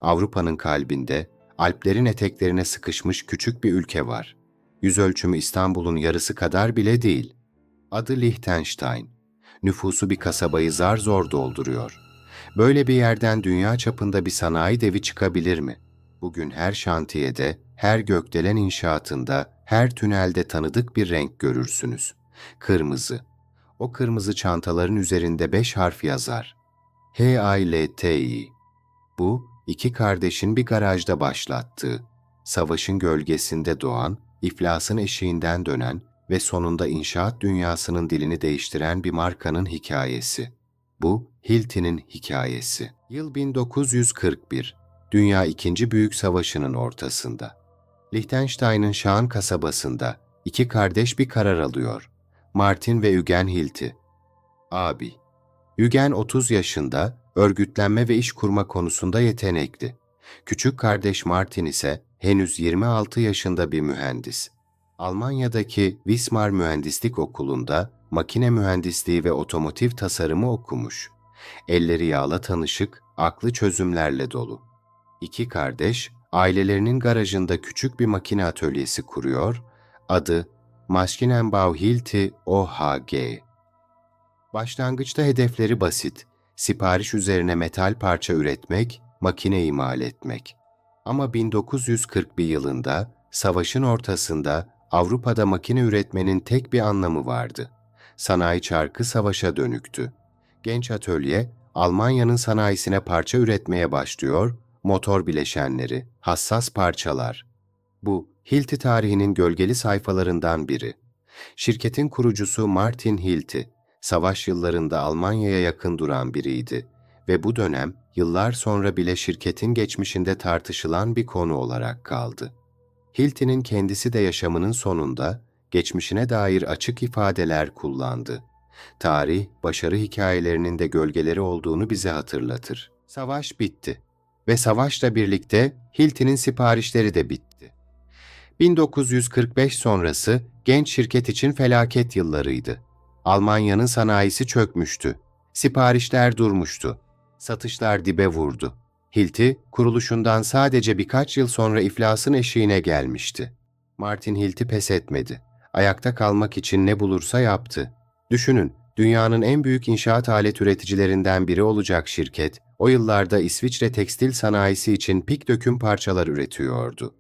Avrupa'nın kalbinde, Alplerin eteklerine sıkışmış küçük bir ülke var. Yüz ölçümü İstanbul'un yarısı kadar bile değil. Adı Liechtenstein. Nüfusu bir kasabayı zar zor dolduruyor. Böyle bir yerden dünya çapında bir sanayi devi çıkabilir mi? Bugün her şantiyede, her gökdelen inşaatında, her tünelde tanıdık bir renk görürsünüz. Kırmızı. O kırmızı çantaların üzerinde 5 harf yazar. HILTI. Bu, iki kardeşin bir garajda başlattığı, savaşın gölgesinde doğan, iflasın eşiğinden dönen ve sonunda inşaat dünyasının dilini değiştiren bir markanın hikayesi. Bu, Hilti'nin hikayesi. Yıl 1941, Dünya İkinci Büyük Savaşı'nın ortasında. Liechtenstein'ın Şaan kasabasında iki kardeş bir karar alıyor. Martin ve Eugen Hilti. Abi. Eugen 30 yaşında, örgütlenme ve iş kurma konusunda yetenekli. Küçük kardeş Martin ise henüz 26 yaşında bir mühendis. Almanya'daki Wismar Mühendislik Okulu'nda makine mühendisliği ve otomotiv tasarımı okumuş. Elleri yağla tanışık, aklı çözümlerle dolu. İki kardeş, ailelerinin garajında küçük bir makine atölyesi kuruyor, adı Maschinenbau Hilti OHG. Başlangıçta hedefleri basit, sipariş üzerine metal parça üretmek, makine imal etmek. Ama 1941 yılında, savaşın ortasında Avrupa'da makine üretmenin tek bir anlamı vardı. Sanayi çarkı savaşa dönüktü. Genç atölye, Almanya'nın sanayisine parça üretmeye başlıyor, motor bileşenleri, hassas parçalar. Bu, Hilti tarihinin gölgeli sayfalarından biri. Şirketin kurucusu Martin Hilti, savaş yıllarında Almanya'ya yakın duran biriydi ve bu dönem yıllar sonra bile şirketin geçmişinde tartışılan bir konu olarak kaldı. Hilti'nin kendisi de yaşamının sonunda geçmişine dair açık ifadeler kullandı. Tarih, başarı hikayelerinin de gölgeleri olduğunu bize hatırlatır. Savaş bitti ve savaşla birlikte Hilti'nin siparişleri de bitti. 1945 sonrası genç şirket için felaket yıllarıydı. Almanya'nın sanayisi çökmüştü. Siparişler durmuştu. Satışlar dibe vurdu. Hilti, kuruluşundan sadece birkaç yıl sonra iflasın eşiğine gelmişti. Martin Hilti pes etmedi. Ayakta kalmak için ne bulursa yaptı. Düşünün, dünyanın en büyük inşaat alet üreticilerinden biri olacak şirket, o yıllarda İsviçre tekstil sanayisi için pik döküm parçalar üretiyordu.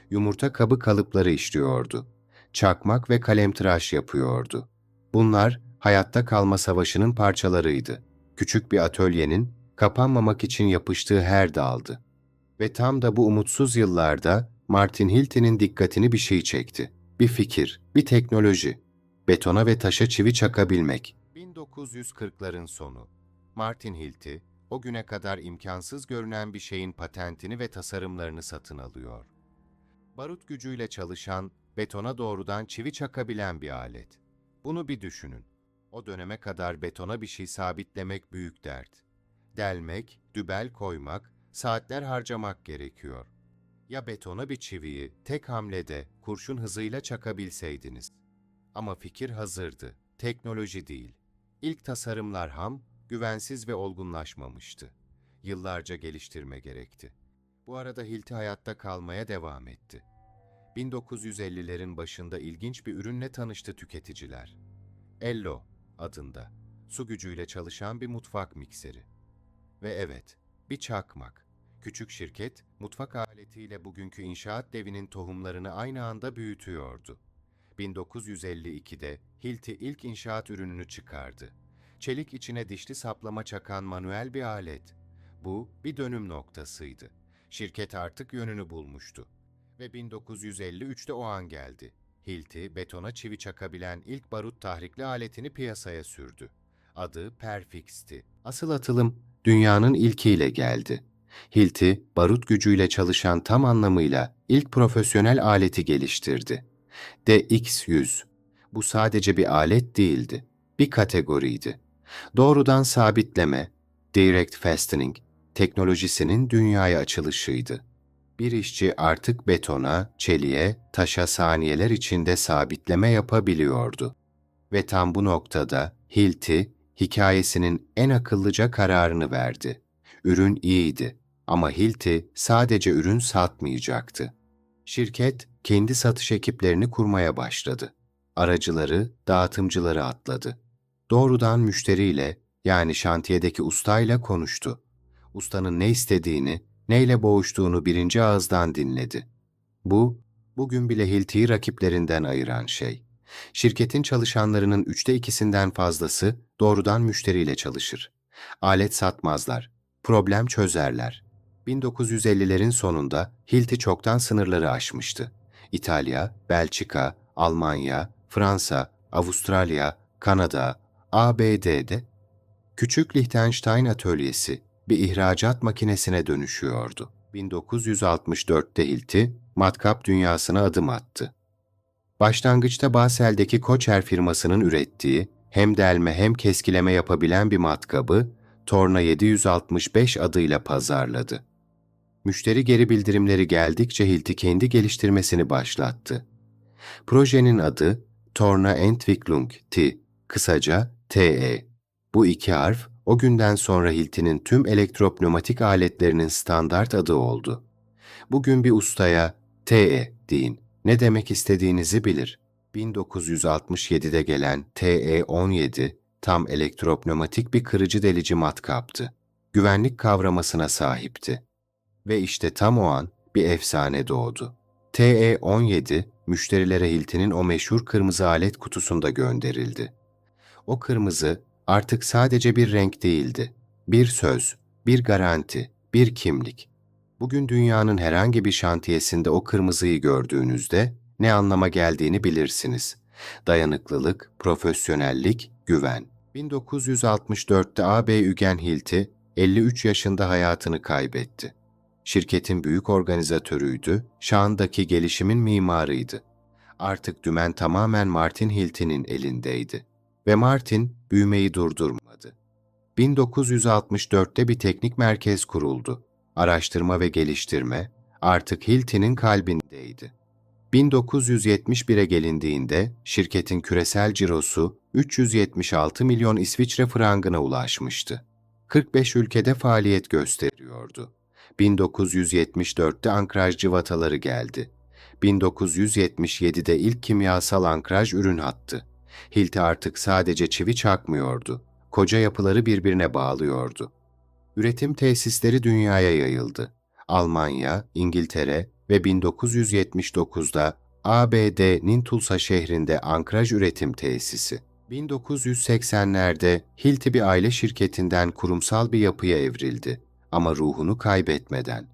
Yumurta kabı kalıpları işliyordu. Çakmak ve kalemtıraş yapıyordu. Bunlar hayatta kalma savaşının parçalarıydı. Küçük bir atölyenin kapanmamak için yapıştığı her daldı. Ve tam da bu umutsuz yıllarda Martin Hilti'nin dikkatini bir şey çekti. Bir fikir, bir teknoloji. Betona ve taşa çivi çakabilmek. 1940'ların sonu. Martin Hilti, o güne kadar imkansız görünen bir şeyin patentini ve tasarımlarını satın alıyor. Barut gücüyle çalışan, betona doğrudan çivi çakabilen bir alet. Bunu bir düşünün. O döneme kadar betona bir şey sabitlemek büyük dert. Delmek, dübel koymak, saatler harcamak gerekiyor. Ya betona bir çiviyi tek hamlede kurşun hızıyla çakabilseydiniz. Ama fikir hazırdı, teknoloji değil. İlk tasarımlar ham, güvensiz ve olgunlaşmamıştı. Yıllarca geliştirme gerekti. Bu arada Hilti hayatta kalmaya devam etti. 1950'lerin başında ilginç bir ürünle tanıştı tüketiciler. Ello adında, su gücüyle çalışan bir mutfak mikseri. Ve evet, bir çakmak. Küçük şirket, mutfak aletiyle bugünkü inşaat devinin tohumlarını aynı anda büyütüyordu. 1952'de Hilti ilk inşaat ürününü çıkardı. Çelik içine dişli saplama çakan manuel bir alet. Bu bir dönüm noktasıydı. Şirket artık yönünü bulmuştu. Ve 1953'te o an geldi. Hilti, betona çivi çakabilen ilk barut tahrikli aletini piyasaya sürdü. Adı Perfix'ti. Asıl atılım dünyanın ilkiyle geldi. Hilti, barut gücüyle çalışan tam anlamıyla ilk profesyonel aleti geliştirdi. DX100. Bu sadece bir alet değildi, bir kategoriydi. Doğrudan sabitleme, Direct Fastening, teknolojisinin dünyaya açılışıydı. Bir işçi artık betona, çeliğe, taşa saniyeler içinde sabitleme yapabiliyordu. Ve tam bu noktada Hilti, hikayesinin en akıllıca kararını verdi. Ürün iyiydi Ama Hilti sadece ürün satmayacaktı. Şirket kendi satış ekiplerini kurmaya başladı. Aracıları, dağıtımcıları atladı. Doğrudan müşteriyle, yani şantiyedeki ustayla konuştu. Ustanın ne istediğini, neyle boğuştuğunu birinci ağızdan dinledi. Bu, bugün bile Hilti'yi rakiplerinden ayıran şey. Şirketin çalışanlarının 2/3'ünden fazlası doğrudan müşteriyle çalışır. Alet satmazlar, problem çözerler. 1950'lerin sonunda Hilti çoktan sınırları aşmıştı. İtalya, Belçika, Almanya, Fransa, Avustralya, Kanada, ABD'de küçük Liechtenstein atölyesi bir ihracat makinesine dönüşüyordu. 1964'te Hilti, matkap dünyasına adım attı. Başlangıçta Basel'deki Koçer firmasının ürettiği hem delme hem keskileme yapabilen bir matkabı Torna 765 adıyla pazarladı. Müşteri geri bildirimleri geldikçe Hilti kendi geliştirmesini başlattı. Projenin adı Torna Entwicklung T, kısaca TE. Bu iki harf o günden sonra Hilti'nin tüm elektropneumatik aletlerinin standart adı oldu. Bugün bir ustaya TE deyin, ne demek istediğinizi bilir. 1967'de gelen TE-17 tam elektropneumatik bir kırıcı delici matkaptı. Güvenlik kavramasına sahipti. Ve işte tam o an bir efsane doğdu. TE-17 müşterilere Hilti'nin o meşhur kırmızı alet kutusunda gönderildi. O kırmızı artık sadece bir renk değildi. Bir söz, bir garanti, bir kimlik. Bugün dünyanın herhangi bir şantiyesinde o kırmızıyı gördüğünüzde ne anlama geldiğini bilirsiniz. Dayanıklılık, profesyonellik, güven. 1964'te AB Ügen Hilti 53 yaşında hayatını kaybetti. Şirketin büyük organizatörüydü, şahandaki gelişimin mimarıydı. Artık dümen tamamen Martin Hilti'nin elindeydi. Ve Martin büyümeyi durdurmadı. 1964'te bir teknik merkez kuruldu. Araştırma ve geliştirme artık Hilti'nin kalbindeydi. 1971'e gelindiğinde şirketin küresel cirosu 376 milyon İsviçre frangına ulaşmıştı. 45 ülkede faaliyet gösteriyordu. 1974'te ankraj cıvataları geldi. 1977'de ilk kimyasal ankraj ürün hattı. Hilti artık sadece çivi çakmıyordu. Koca yapıları birbirine bağlıyordu. Üretim tesisleri dünyaya yayıldı. Almanya, İngiltere ve 1979'da ABD'nin Tulsa şehrinde ankraj üretim tesisi. 1980'lerde Hilti bir aile şirketinden kurumsal bir yapıya evrildi ama ruhunu kaybetmeden.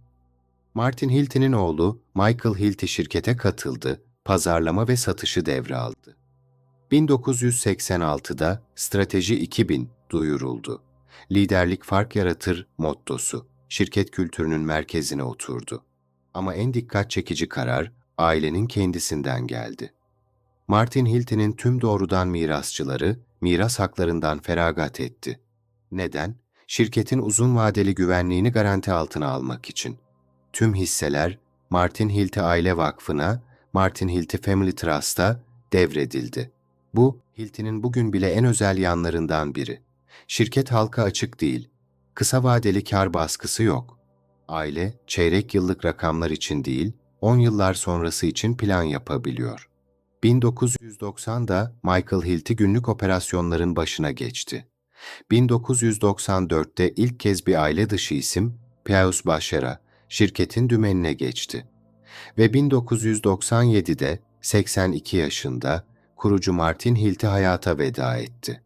Martin Hilti'nin oğlu Michael Hilti şirkete katıldı, pazarlama ve satışı devraldı. 1986'da Strateji 2000 duyuruldu. Liderlik fark yaratır mottosu şirket kültürünün merkezine oturdu. Ama en dikkat çekici karar ailenin kendisinden geldi. Martin Hilti'nin tüm doğrudan mirasçıları miras haklarından feragat etti. Neden? Şirketin uzun vadeli güvenliğini garanti altına almak için. Tüm hisseler Martin Hilti Aile Vakfı'na, Martin Hilti Family Trust'a devredildi. Bu, Hilti'nin bugün bile en özel yanlarından biri. Şirket halka açık değil. Kısa vadeli kar baskısı yok. Aile, çeyrek yıllık rakamlar için değil, 10 yıllar sonrası için plan yapabiliyor. 1990'da Michael Hilti günlük operasyonların başına geçti. 1994'te ilk kez bir aile dışı isim, Pius Bashera, şirketin dümenine geçti. Ve 1997'de 82 yaşında kurucu Martin Hilti hayata veda etti.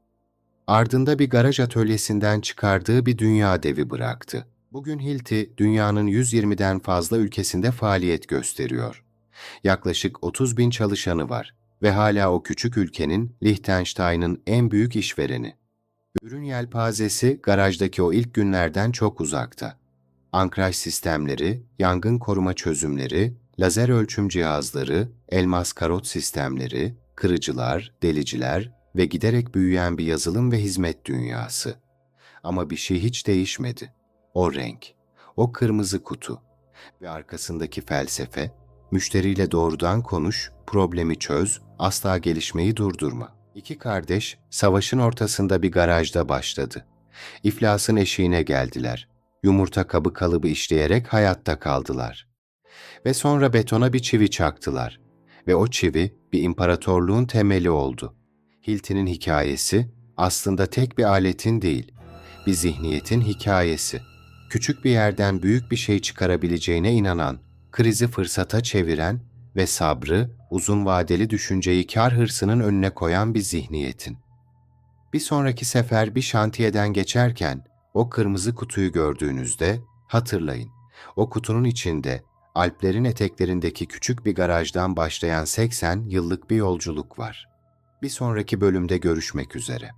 Ardında bir garaj atölyesinden çıkardığı bir dünya devi bıraktı. Bugün Hilti, dünyanın 120'den fazla ülkesinde faaliyet gösteriyor. Yaklaşık 30 bin çalışanı var ve hala o küçük ülkenin Liechtenstein'ın en büyük işvereni. Ürün yelpazesi garajdaki o ilk günlerden çok uzakta. Ankraj sistemleri, yangın koruma çözümleri, lazer ölçüm cihazları, elmas karot sistemleri, kırıcılar, deliciler ve giderek büyüyen bir yazılım ve hizmet dünyası. Ama bir şey hiç değişmedi. O renk, o kırmızı kutu ve arkasındaki felsefe, müşteriyle doğrudan konuş, problemi çöz, asla gelişmeyi durdurma. İki kardeş, savaşın ortasında bir garajda başladı. İflasın eşiğine geldiler. Yumurta kabı kalıbı işleyerek hayatta kaldılar. Ve sonra betona bir çivi çaktılar. Ve o çivi bir imparatorluğun temeli oldu. Hilti'nin hikayesi aslında tek bir aletin değil, bir zihniyetin hikayesi. Küçük bir yerden büyük bir şey çıkarabileceğine inanan, krizi fırsata çeviren ve sabrı, uzun vadeli düşünceyi kar hırsının önüne koyan bir zihniyetin. Bir sonraki sefer bir şantiyeden geçerken o kırmızı kutuyu gördüğünüzde hatırlayın. O kutunun içinde Alplerin eteklerindeki küçük bir garajdan başlayan 80 yıllık bir yolculuk var. Bir sonraki bölümde görüşmek üzere.